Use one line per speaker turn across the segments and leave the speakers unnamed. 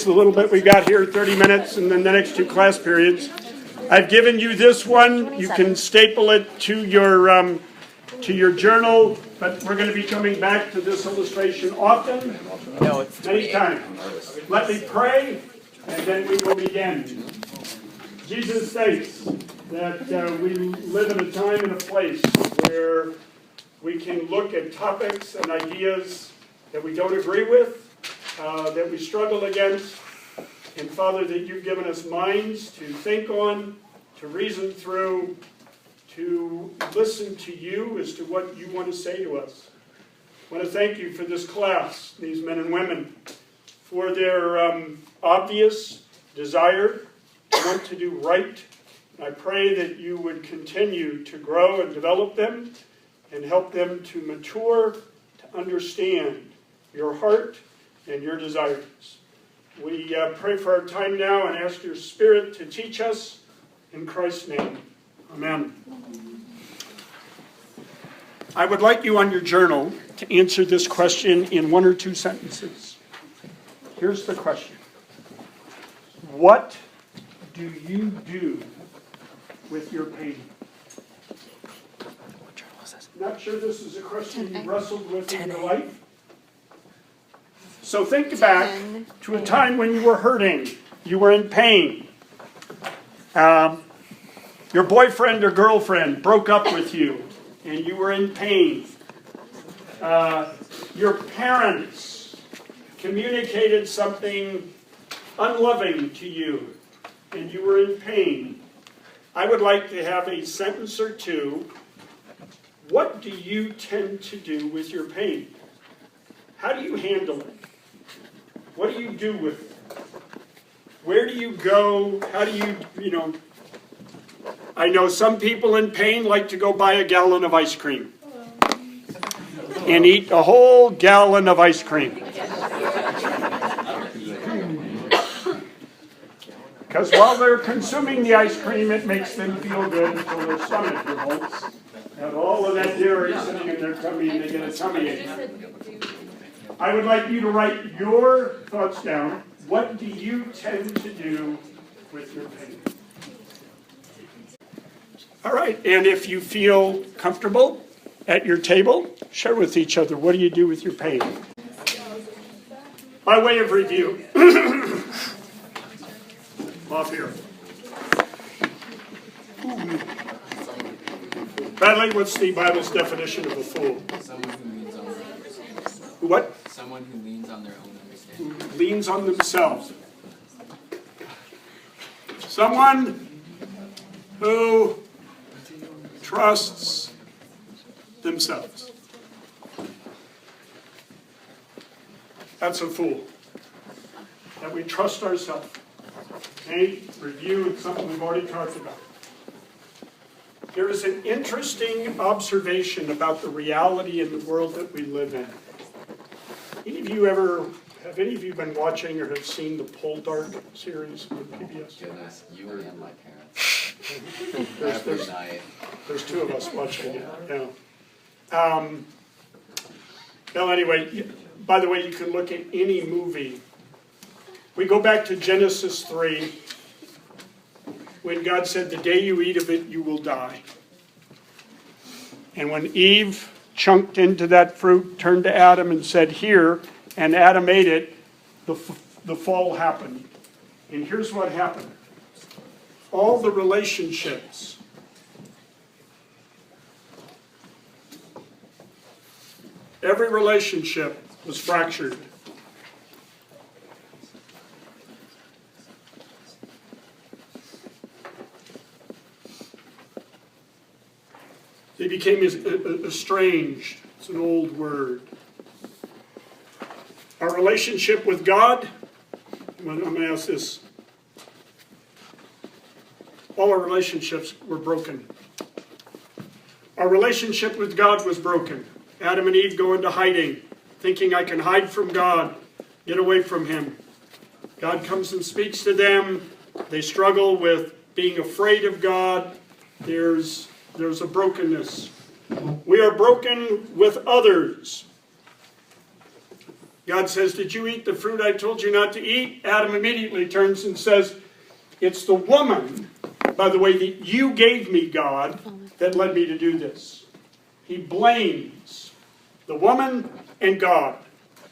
The little bit we got here, 30 minutes, and then the next two class periods. I've given you this one. You can staple it to your journal, but we're going to be coming back to this illustration often, many times. Let me pray, and then we will begin. Jesus states that we live in a time and a place where we can look at topics and ideas that we don't agree with, that we struggle against. And Father, that you've given us minds to think on, to reason through, to listen to you as to what you want to say to us. I want to thank you for this class, these men and women, for their obvious desire to want to do right. I pray that you would continue to grow and develop them and help them to mature, to understand your heart and your desires. We pray for our time now and ask your Spirit to teach us in Christ's name. Amen. I would like you on your journal to answer this question in one or two sentences. Here's the question. What do you do with your pain? Not sure this is a question you wrestled with in your life. So think back to a time when you were hurting, you were in pain. Your boyfriend or girlfriend broke up with you, and you were in pain. Your parents communicated something unloving to you, and you were in pain. I would like to have a sentence or two. What do you tend to do with your pain? How do you handle it? What do you do with it? Where do you go? How do you I know some people in pain like to go buy a gallon of ice cream and eat a whole gallon of ice cream. Because while they're consuming the ice cream, it makes them feel good until their stomach revolts. And all of that dairy sitting in their tummy, and they get a tummy ache. I would like you to write your thoughts down. What do you tend to do with your pain? All right, and if you feel comfortable at your table, share with each other. What do you do with your pain? By way of review, off here. Bradley, what's the Bible's definition of a fool?
Someone who leans on their own understanding.
What?
Someone who leans on their own understanding.
Who leans on themselves. Someone who trusts themselves. That's a fool. That we trust ourselves. Okay? Review is something we've already talked about. There is an interesting observation about the reality in the world that we live in. Have any of you been watching or have seen the Poldark series on PBS?
Goodness, you and my parents. Every night.
There's two of us watching it. Yeah. Well, anyway, by the way, you can look at any movie. We go back to Genesis 3, when God said, "The day you eat of it, you will die." And when Eve chunked into that fruit, turned to Adam and said, "Here," and Adam ate it, the fall happened. And here's what happened. All the relationships, every relationship was fractured. They became estranged. It's an old word. Our relationship with God, I'm going to ask this. All our relationships were broken. Our relationship with God was broken. Adam and Eve go into hiding, thinking I can hide from God, get away from him. God comes and speaks to them. They struggle with being afraid of God. There's a brokenness. We are broken with others. God says, did you eat the fruit I told you not to eat? Adam immediately turns and says, it's the woman, by the way, that you gave me, God, that led me to do this. He blames the woman and God.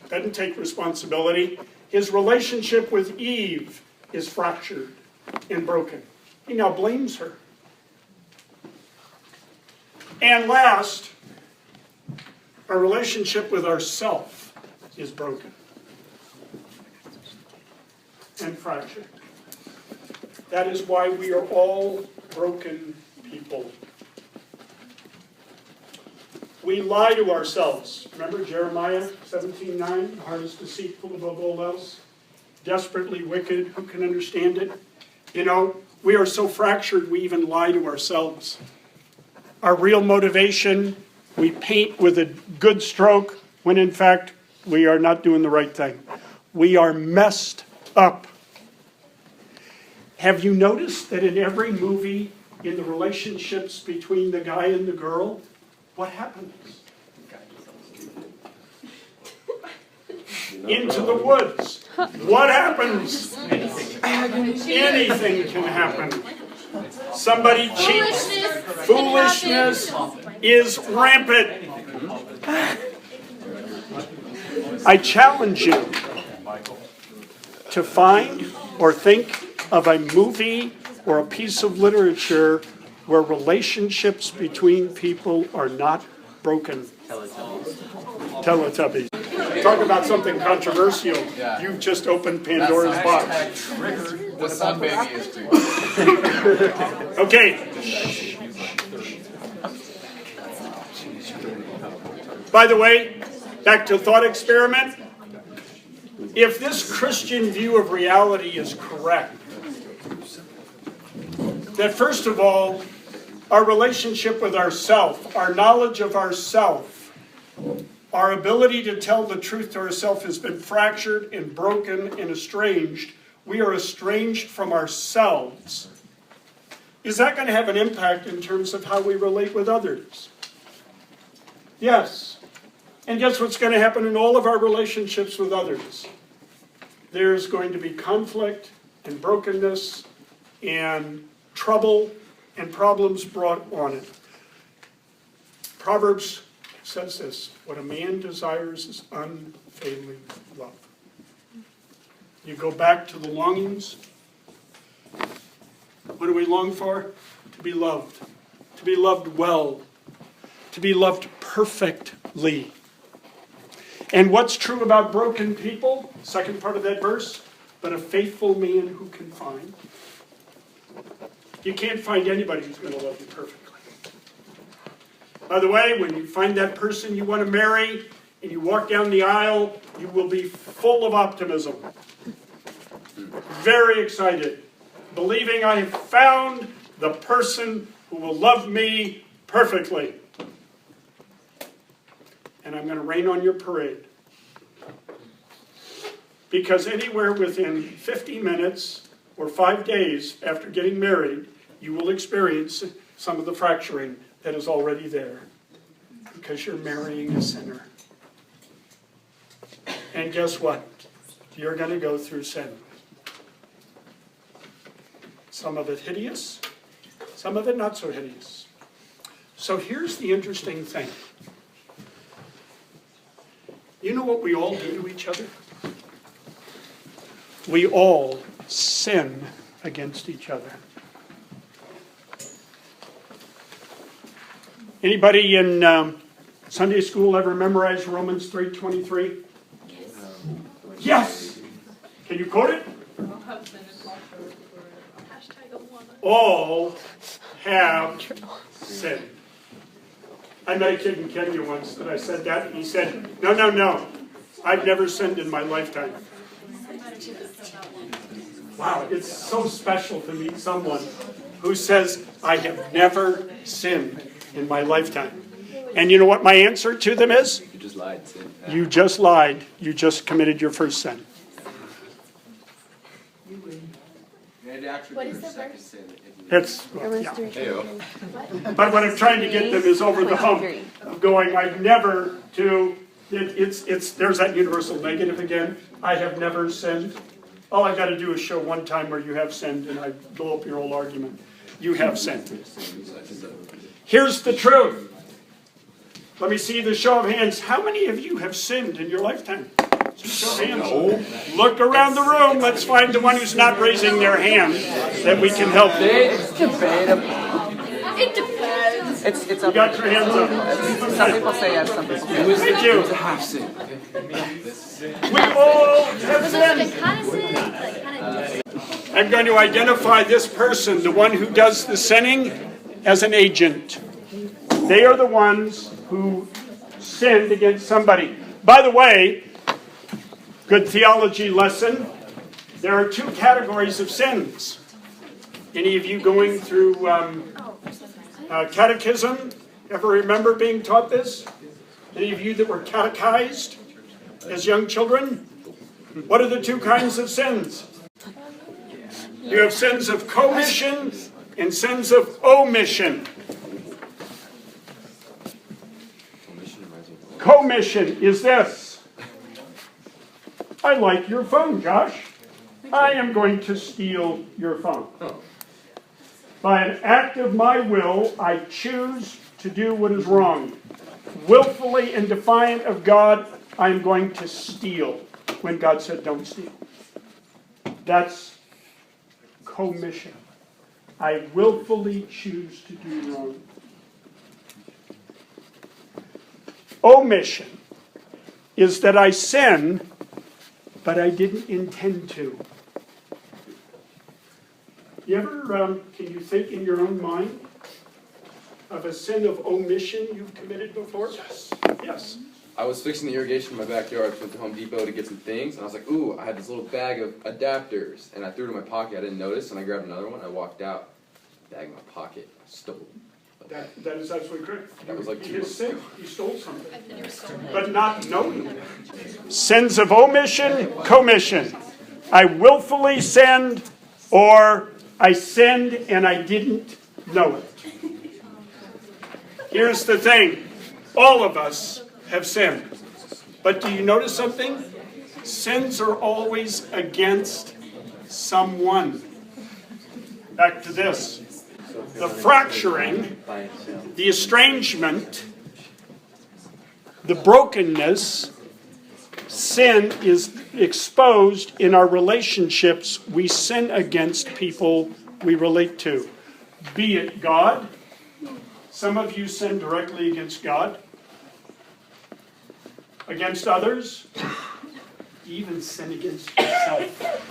Doesn't take responsibility. His relationship with Eve is fractured and broken. He now blames her. And last, our relationship with ourself is broken and fractured. That is why we are all broken people. We lie to ourselves. Remember Jeremiah 17:9? The heart is deceitful above all else, desperately wicked. Who can understand it? You know, we are so fractured we even lie to ourselves. Our real motivation, we paint with a good stroke when in fact we are not doing the right thing. We are messed up. Have you noticed that in every movie, in the relationships between the guy and the girl, what happens? Into the woods. What happens? Anything can happen. Somebody cheats. Foolishness is rampant. I challenge you to find or think of a movie or a piece of literature where relationships between people are not broken. Teletubbies. Talk about something controversial. You've just opened Pandora's box.
The sun baby is too.
Okay. By the way, back to thought experiment. If this Christian view of reality is correct, that first of all, our relationship with ourself, our knowledge of ourself, our ability to tell the truth to ourselves has been fractured and broken and estranged. We are estranged from ourselves. Is that going to have an impact in terms of how we relate with others? Yes. And guess what's going to happen in all of our relationships with others? There's going to be conflict and brokenness and trouble and problems brought on it. Proverbs says this, what a man desires is unfailing love. You go back to the longings. What do we long for? To be loved well, to be loved perfectly. And what's true about broken people? Second part of that verse, but a faithful man who can find. You can't find anybody who's going to love you perfectly. By the way, when you find that person you want to marry and you walk down the aisle, you will be full of optimism. Very excited, believing I have found the person who will love me perfectly. And I'm going to rain on your parade. Because anywhere within 50 minutes or 5 days after getting married, you will experience some of the fracturing that is already there. Because you're marrying a sinner. And guess what? You're going to go through sin. Some of it hideous, some of it not so hideous. So here's the interesting thing. You know what we all do to each other? We all sin against each other. Anybody in Sunday school ever memorize Romans 3:23? Yes! Can you quote it? All have sinned. I met a kid in Kenya once that I said that, and he said, no, I've never sinned in my lifetime. Wow, it's so special to meet someone who says, I have never sinned in my lifetime. And you know what my answer to them is?
You just lied, Sid.
You just lied. You just committed your first sin.
It actually
What
be
is
your
the
second
verse?
sin.
It's,
It was
yeah.
3:23.
But what I'm trying to get them is over the hump of going, I've never to There's that universal negative again. I have never sinned. All I got to do is show one time where you have sinned, and I blow up your whole argument. You have sinned. Here's the truth. Let me see the show of hands. How many of you have sinned in your lifetime? Show of hands. Look around the room. Let's find the one who's not raising their hand that we can help.
It's debatable.
It depends.
It's
You got your hands up.
some people say yes, some people say no.
Thank you. We all have sinned.
Kind of sin, like kind of.
I'm going to identify this person, the one who does the sinning, as an agent. They are the ones who sinned against somebody. By the way, good theology lesson, there are two categories of sins. Any of you going through catechism ever remember being taught this? Any of you that were catechized as young children? What are the two kinds of sins? You have sins of commission and sins of omission. Commission is this. I like your phone, Josh. I am going to steal your phone. By an act of my will, I choose to do what is wrong. Willfully and defiant of God, I am going to steal when God said don't steal. That's commission. I willfully choose to do wrong. Omission is that I sin, but I didn't intend to. You ever, can you think in your own mind of a sin of omission you've committed before? Yes. Yes.
I was fixing the irrigation in my backyard, went to Home Depot to get some things, and I was like, ooh, I had this little bag of adapters, and I threw it in my pocket. I didn't notice, and I grabbed another one. I walked out, bag in my pocket, I stole it.
That is absolutely correct.
That was like 2
His
months
sin.
ago.
He stole something. But not knowing. Sins of omission, commission. I willfully sinned, or I sinned and I didn't know it. Here's the thing. All of us have sinned. But do you notice something? Sins are always against someone. Back to this. The fracturing, the estrangement, the brokenness, sin is exposed in our relationships. We sin against people we relate to. Be it God. Some of you sin directly against God. Against others. You even sin against yourself.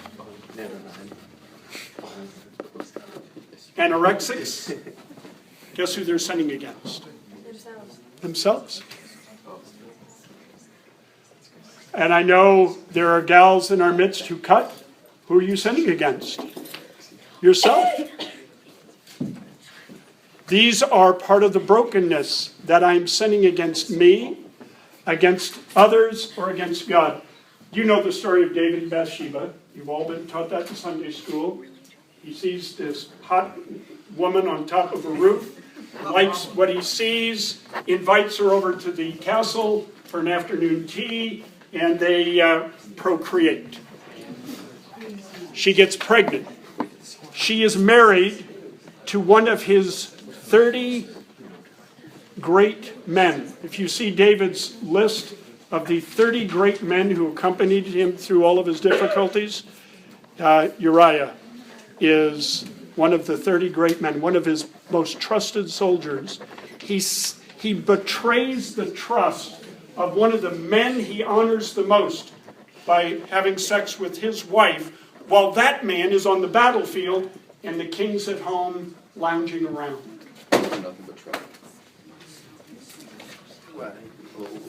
Anorexics. Guess who they're sinning against? Themselves. And I know there are gals in our midst who cut. Who are you sinning against? Yourself. These are part of the brokenness that I'm sinning against me, against others, or against God. You know the story of David and Bathsheba. You've all been taught that in Sunday school. He sees this hot woman on top of a roof, likes what he sees, invites her over to the castle for an afternoon tea, and they procreate. She gets pregnant. She is married to one of his 30 great men. If you see David's list of the 30 great men who accompanied him through all of his difficulties, Uriah is one of the 30 great men, one of his most trusted soldiers. He betrays the trust of one of the men he honors the most by having sex with his wife, while that man is on the battlefield and the king's at home lounging around.
Nothing but trouble.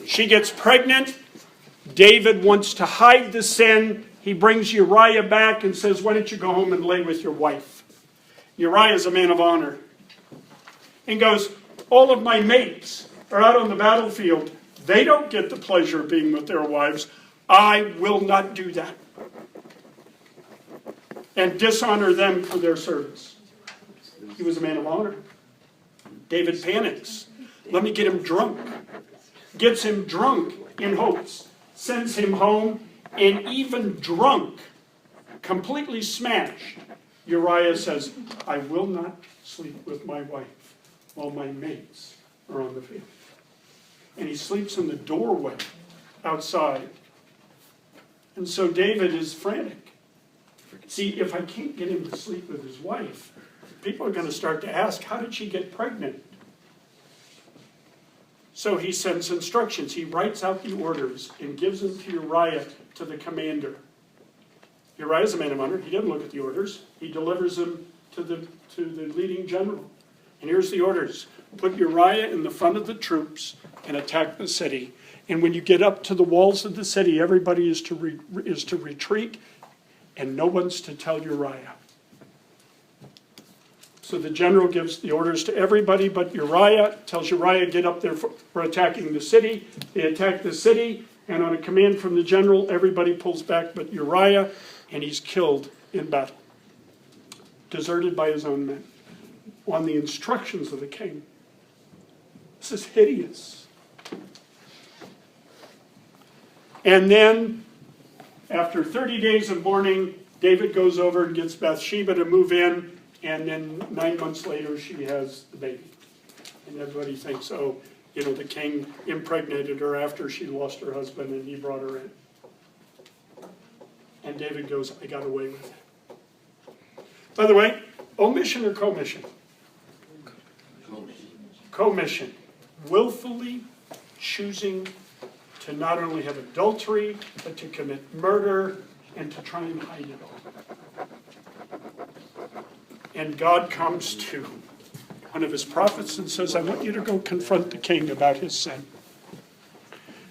She gets pregnant. David wants to hide the sin. He brings Uriah back and says, why don't you go home and lay with your wife? Uriah is a man of honor. And goes, all of my mates are out on the battlefield. They don't get the pleasure of being with their wives. I will not do that. And dishonor them for their service. He was a man of honor. David panics. Let me get him drunk. Gets him drunk in hopes, sends him home, and even drunk, completely smashed, Uriah says, I will not sleep with my wife while my mates are on the field. And he sleeps in the doorway outside. And so David is frantic. See, if I can't get him to sleep with his wife, people are going to start to ask, how did she get pregnant? So he sends instructions. He writes out the orders and gives them to Uriah, to the commander. Uriah's a man of honor. He doesn't look at the orders. He delivers them to the leading general. And here's the orders. Put Uriah in the front of the troops and attack the city. And when you get up to the walls of the city, everybody is to retreat, and no one's to tell Uriah. So the general gives the orders to everybody but Uriah, tells Uriah, get up there for attacking the city. They attack the city, and on a command from the general, everybody pulls back but Uriah, and he's killed in battle. Deserted by his own men. On the instructions of the king. This is hideous. And then, after 30 days of mourning, David goes over and gets Bathsheba to move in, and then 9 months later she has the baby. And everybody thinks, oh, the king impregnated her after she lost her husband and he brought her in. And David goes, I got away with it. By the way, omission or commission? Commission. Willfully choosing to not only have adultery, but to commit murder and to try and hide it all. And God comes to one of his prophets and says, I want you to go confront the king about his sin.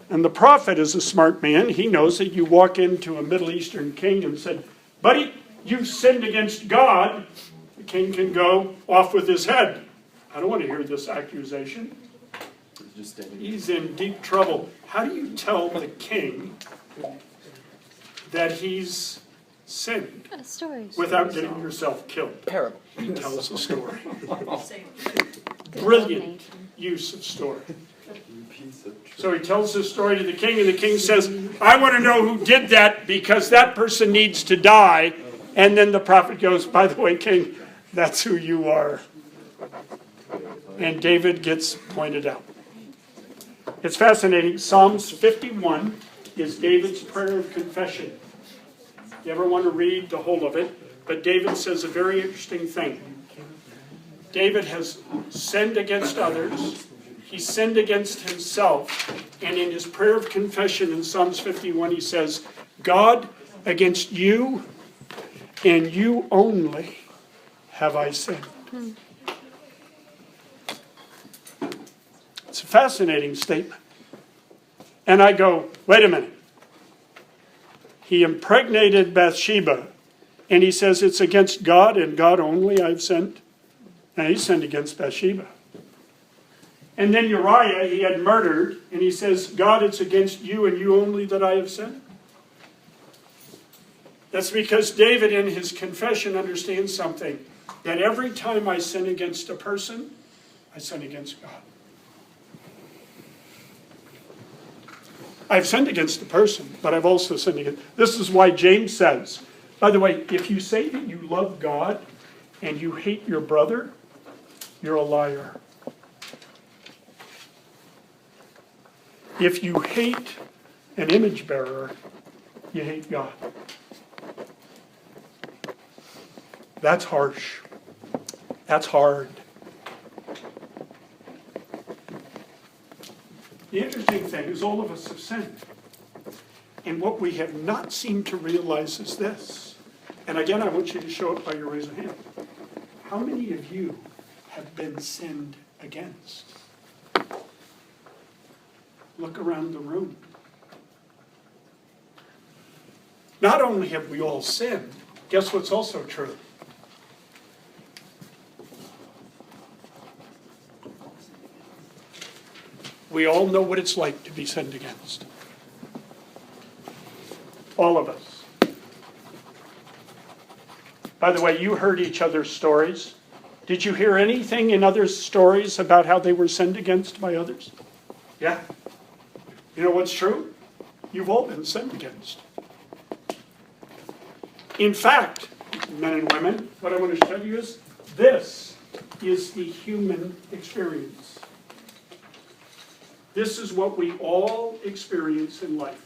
And the prophet is a smart man. He knows that you walk into a Middle Eastern king and said, buddy, you've sinned against God. The king can go off with his head. I don't want to hear this accusation. He's in deep trouble. How do you tell the king that he's sinned without getting yourself killed?
Parable.
He tells a story. Brilliant use of story. So he tells this story to the king, and the king says, I want to know who did that because that person needs to die. And then the prophet goes, by the way, king, that's who you are. And David gets pointed out. It's fascinating. Psalms 51 is David's prayer of confession. You ever want to read the whole of it? But David says a very interesting thing. David has sinned against others. He sinned against himself. And in his prayer of confession in Psalms 51, he says, God, against you and you only have I sinned. It's a fascinating statement. And I go, wait a minute. He impregnated Bathsheba, and he says it's against God and God only I've sinned. And he sinned against Bathsheba. And then Uriah he had murdered, and he says, God, it's against you and you only that I have sinned. That's because David in his confession understands something. That every time I sin against a person, I sin against God. I've sinned against the person, but I've also sinned against. This is why James says, by the way, if you say that you love God and you hate your brother, you're a liar. If you hate an image bearer, you hate God. That's harsh. That's hard. The interesting thing is all of us have sinned. And what we have not seemed to realize is this. And again, I want you to show it by your raise of hand. How many of you have been sinned against? Look around the room. Not only have we all sinned, guess what's also true? We all know what it's like to be sinned against. All of us. By the way, you heard each other's stories. Did you hear anything in others' stories about how they were sinned against by others? Yeah? You know what's true? You've all been sinned against. In fact, men and women, what I want to show you is this is the human experience. This is what we all experience in life.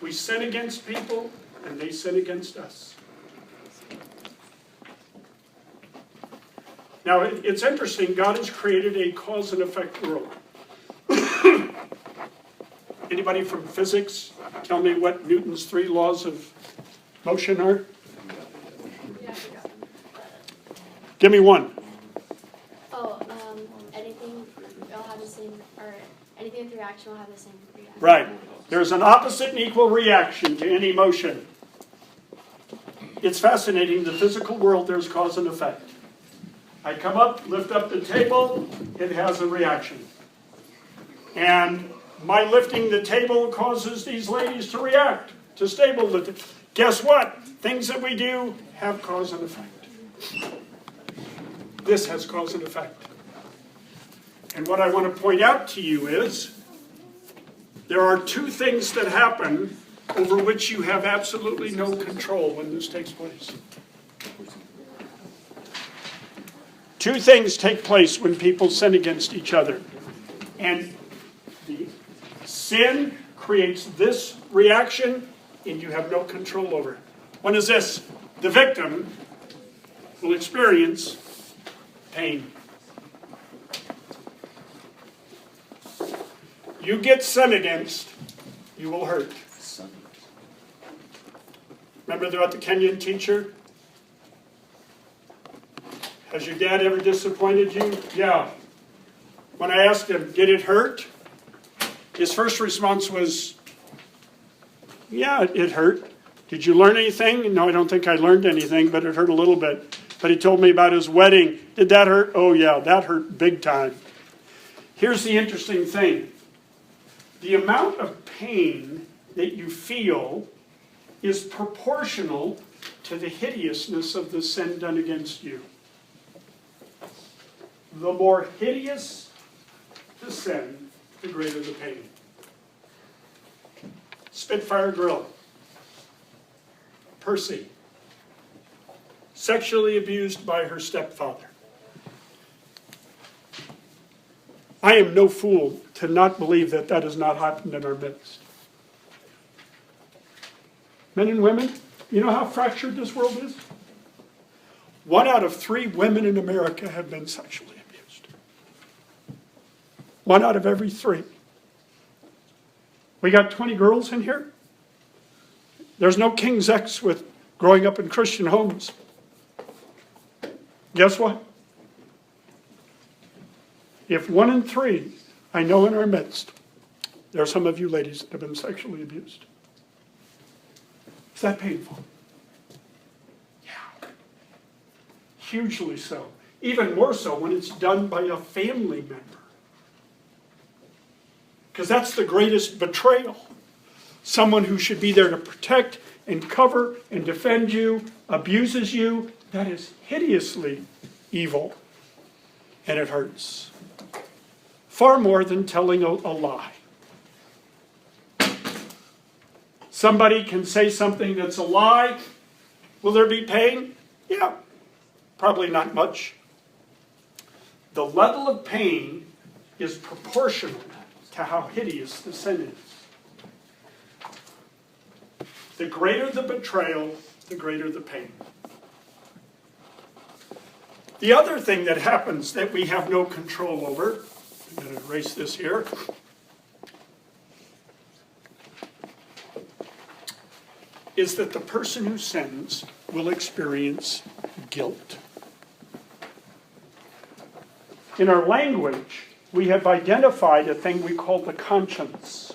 We sin against people, and they sin against us. Now, it's interesting. God has created a cause and effect world. Anybody from physics tell me what Newton's 3 laws of motion are? Give me one.
Anything will have the same, or anything with reaction will have the same reaction.
Right. There's an opposite and equal reaction to any motion. It's fascinating. The physical world, there's cause and effect. I come up, lift up the table, it has a reaction. And my lifting the table causes these ladies to react, to stable the Guess what? Things that we do have cause and effect. This has cause and effect. And what I want to point out to you is, there are 2 things that happen over which you have absolutely no control when this takes place. 2 things take place when people sin against each other. And the sin creates this reaction, and you have no control over it. One is this: the victim will experience pain. You get sinned against, you will hurt. Remember about the Kenyan teacher? Has your dad ever disappointed you? Yeah. When I asked him, did it hurt? His first response was, yeah, it hurt. Did you learn anything? No, I don't think I learned anything, but it hurt a little bit. But he told me about his wedding. Did that hurt? Oh yeah, that hurt big time. Here's the interesting thing. The amount of pain that you feel is proportional to the hideousness of the sin done against you. The more hideous the sin, the greater the pain. Spitfire Grill. Percy. Sexually abused by her stepfather. I am no fool to not believe that that has not happened in our midst. Men and women, you know how fractured this world is? 1 out of 3 women in America have been sexually abused. 1 out of every 3. We got 20 girls in here. There's no King's X with growing up in Christian homes. Guess what? If 1 in 3, I know in our midst, there are some of you ladies that have been sexually abused. Is that painful? Yeah. Hugely so. Even more so when it's done by a family member. Because that's the greatest betrayal. Someone who should be there to protect and cover and defend you, abuses you. That is hideously evil. And it hurts. Far more than telling a lie. Somebody can say something that's a lie. Will there be pain? Yeah, probably not much. The level of pain is proportional to how hideous the sin is. The greater the betrayal, the greater the pain. The other thing that happens that we have no control over, I'm going to erase this here, is that the person who sins will experience guilt. In our language, we have identified a thing we call the conscience.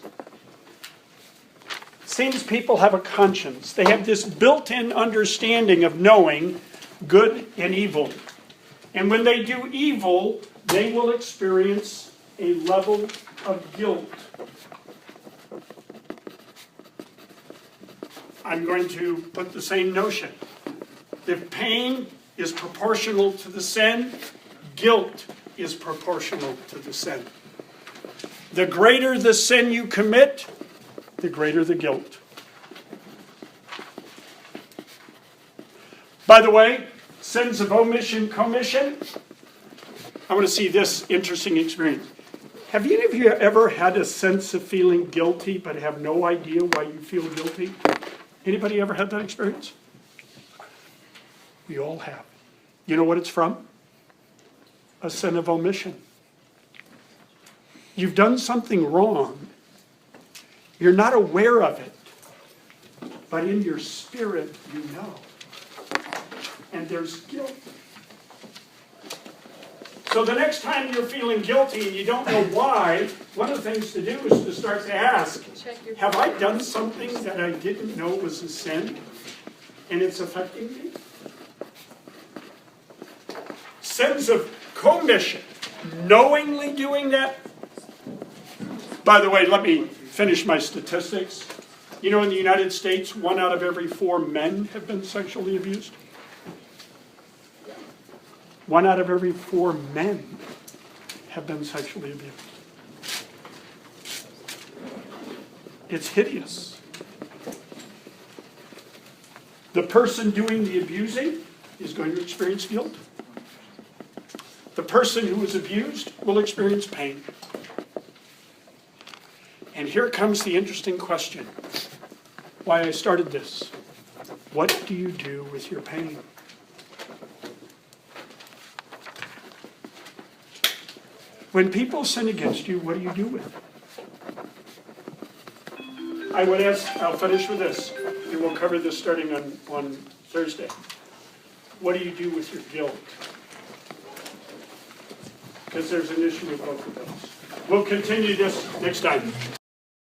It seems people have a conscience. They have this built-in understanding of knowing good and evil. And when they do evil, they will experience a level of guilt. I'm going to put the same notion. If pain is proportional to the sin, guilt is proportional to the sin. The greater the sin you commit, the greater the guilt. By the way, sins of omission, commission. I want to see this interesting experience. Have any of you ever had a sense of feeling guilty but have no idea why you feel guilty? Anybody ever had that experience? We all have. You know what it's from? A sin of omission. You've done something wrong. You're not aware of it, but in your spirit you know. And there's guilt. So the next time you're feeling guilty and you don't know why, one of the things to do is to start to ask, have I done something that I didn't know was a sin and it's affecting me? Sins of commission, knowingly doing that. By the way, let me finish my statistics. You know, in the United States, 1 out of every 4 men have been sexually abused. 1 out of every 4 men have been sexually abused. It's hideous. The person doing the abusing is going to experience guilt. The person who is abused will experience pain. And here comes the interesting question, why I started this. What do you do with your pain? When people sin against you, what do you do with it? I would ask, I'll finish with this, and we'll cover this starting on Thursday. What do you do with your guilt? Because there's an issue with both of those. We'll continue this next time.